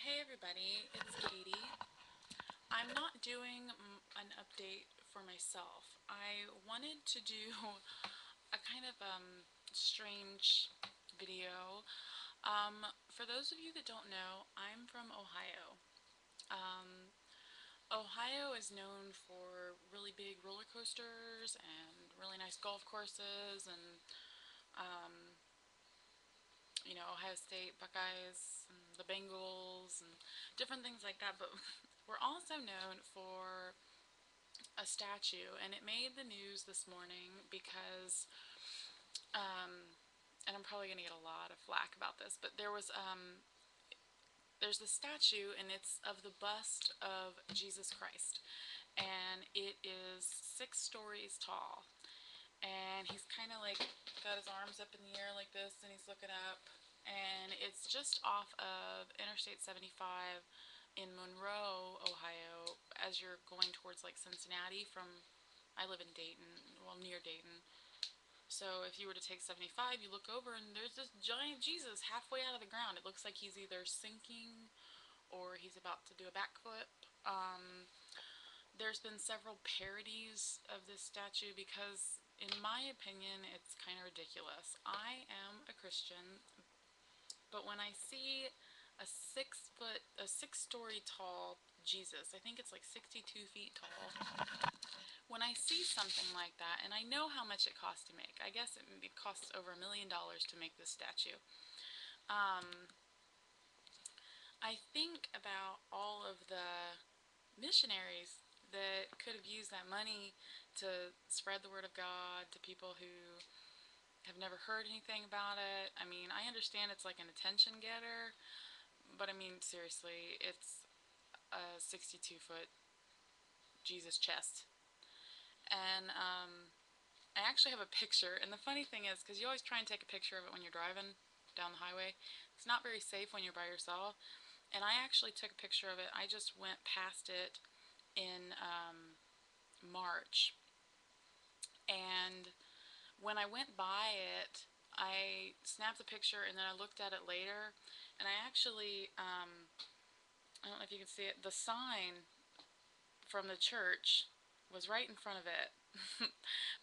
Hey everybody, it's Katie. I'm not doing an update for myself. I wanted to do a kind of strange video. For those of you that don't know, I'm from Ohio. Um, Ohio is known for really big roller coasters and really nice golf courses and um, Ohio State Buckeyes and the Bengals and different things like that. But we're also known for a statue, and it made the news this morning because, and I'm probably going to get a lot of flack about this, but there's the statue, and it's of the bust of Jesus Christ, and it is 6 stories tall, and he's kind of like got his arms up in the air like this, and he's looking up, and it's just off of Interstate 75 in Monroe, Ohio, as you're going towards like Cincinnati from, I live in Dayton, well, near Dayton. So if you were to take 75, you look over and there's this giant Jesus halfway out of the ground. It looks like he's either sinking or he's about to do a backflip. There's been several parodies of this statue because, in my opinion, it's kind of ridiculous. I am a Christian, but when I see a 6 story tall Jesus, I think it's like 62 feet tall. When I see something like that, and I know how much it costs to make, I guess it costs over $1 million to make this statue. Um, I think about all of the missionaries that could have used that money to spread the word of God to people who have never heard anything about it. I mean, I understand it's like an attention getter, but I mean, seriously, it's a 62-foot Jesus chest. And I actually have a picture, and the funny thing is, because you always try and take a picture of it when you're driving down the highway, it's not very safe when you're by yourself, and I actually took a picture of it. I just went past it in March, and when I went by it, I snapped a picture and then I looked at it later, and I actually, I don't know if you can see it, the sign from the church was right in front of it.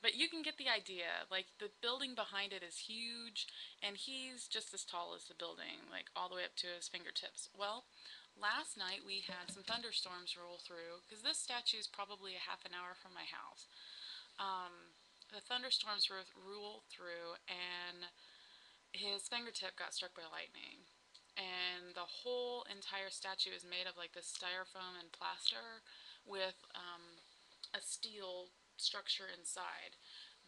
But you can get the idea. Like, the building behind it is huge, and he's just as tall as the building, like all the way up to his fingertips. Well, last night we had some thunderstorms roll through, because this statue is probably a half an hour from my house. The thunderstorms rolled through, and his fingertip got struck by lightning. And the whole entire statue is made of like this styrofoam and plaster with a steel structure inside.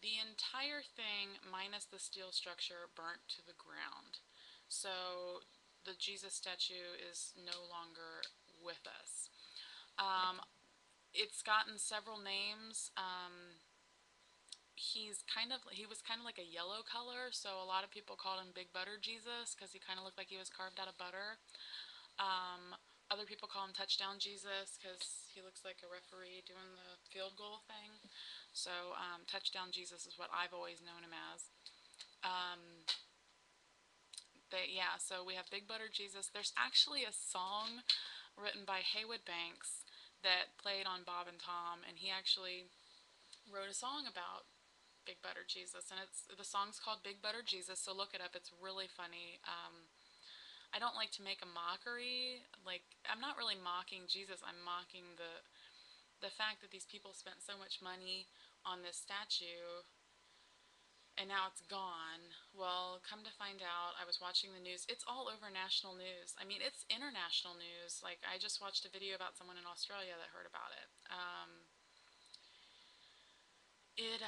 The entire thing, minus the steel structure, burnt to the ground. So the Jesus statue is no longer with us. Um, it's gotten several names. He was kind of like a yellow color, so a lot of people called him Big Butter Jesus because he kind of looked like he was carved out of butter. Um, Other people call him Touchdown Jesus because he looks like a referee doing the field goal thing. So Touchdown Jesus is what I've always known him as. Yeah, so we have Big Butter Jesus. There's actually a song written by Haywood Banks that played on Bob and Tom, and he actually wrote a song about Big Butter Jesus, and the song's called Big Butter Jesus. So look it up; it's really funny. I don't like to make a mockery. Like, I'm not really mocking Jesus. I'm mocking the fact that these people spent so much money on this statue and now it's gone. Well, come to find out, I was watching the news. It's all over national news. I mean, it's international news. Like, I just watched a video about someone in Australia that heard about it. It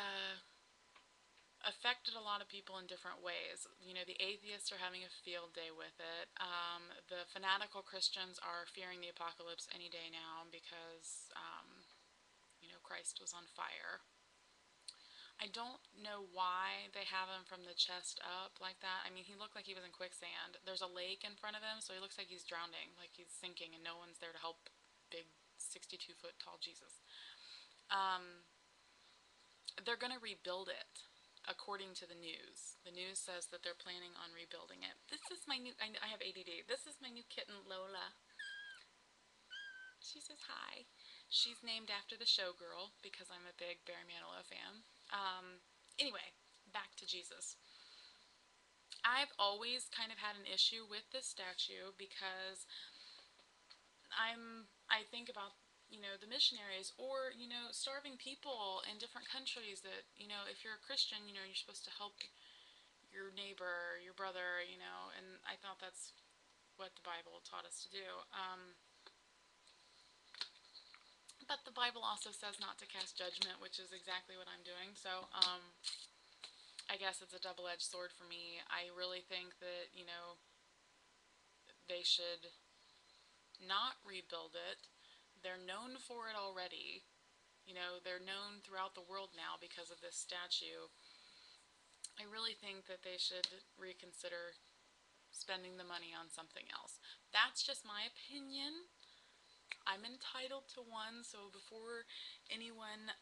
affected a lot of people in different ways. You know, the atheists are having a field day with it. The fanatical Christians are fearing the apocalypse any day now because, Christ was on fire. I don't know why they have him from the chest up like that. I mean, he looked like he was in quicksand. There's a lake in front of him, so he looks like he's drowning, like he's sinking, and no one's there to help big 62-foot tall Jesus. They're going to rebuild it, according to the news. The news says that they're planning on rebuilding it. This is my new, I have ADD. This is my new kitten, Lola. She says hi. She's named after the showgirl because I'm a big Barry Manilow fan. Anyway, back to Jesus. I've always kind of had an issue with this statue because I think about the missionaries or starving people in different countries that if you're a Christian you're supposed to help your neighbor, your brother, and I thought that's what the Bible taught us to do. But the Bible also says not to cast judgment, which is exactly what I'm doing. So I guess it's a double-edged sword for me. I really think that they should not rebuild it. They're known for it already. They're known throughout the world now because of this statue. I really think that they should reconsider spending the money on something else. That's just my opinion. I'm entitled to one, so before anyone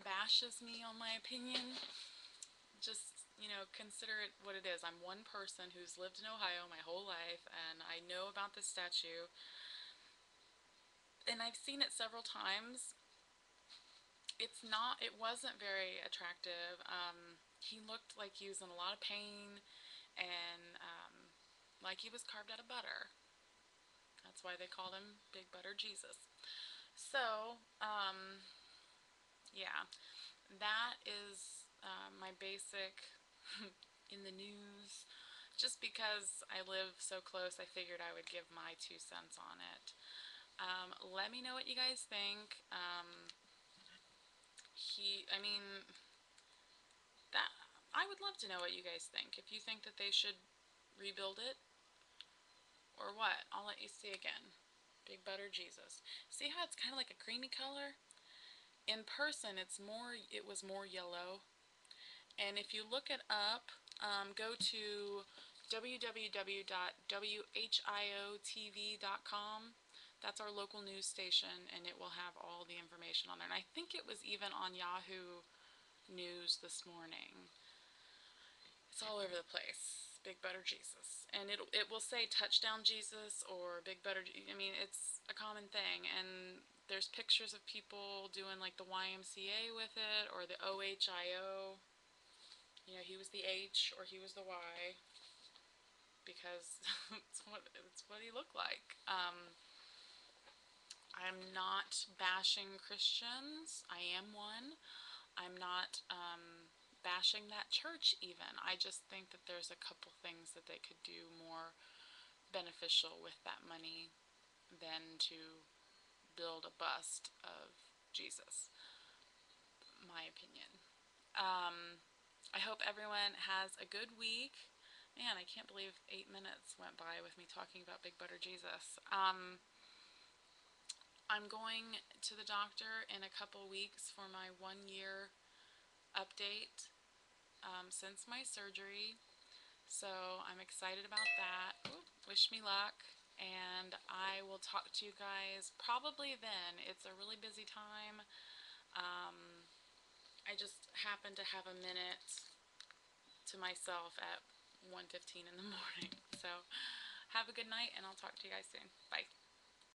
bashes me on my opinion, just consider it what it is. I'm one person who's lived in Ohio my whole life, and I know about this statue, and I've seen it several times. It wasn't very attractive. He looked like he was in a lot of pain, and like he was carved out of butter. That's why they called him Big Butter Jesus. So, yeah, that is my basic in the news. Just because I live so close, I figured I would give my 2 cents on it. Let me know what you guys think. I mean, that I would love to know what you guys think. If you think that they should rebuild it or what, I'll let you see again. Big Butter Jesus. See how it's kind of like a creamy color? In person, it was more yellow. And if you look it up, go to www.whiotv.com. That's our local news station, and it will have all the information on there. And I think it was even on Yahoo News this morning. It's all over the place. Big Butter Jesus. And it will say Touchdown Jesus or Big Butter. I mean, it's a common thing. And there's pictures of people doing like the YMCA with it or the OHIO. He was the H or he was the Y because it's what he looked like. I'm not bashing Christians. I am one. I'm not bashing that church even. I just think that there's a couple things that they could do more beneficial with that money than to build a bust of Jesus. My opinion. I hope everyone has a good week. Man, I can't believe 8 minutes went by with me talking about Big Butter Jesus. I'm going to the doctor in a couple weeks for my 1 year update since my surgery. So I'm excited about that. Ooh, wish me luck. And I will talk to you guys probably then. It's a really busy time. I just happen to have a minute to myself at 1:15 in the morning. So have a good night, and I'll talk to you guys soon. Bye.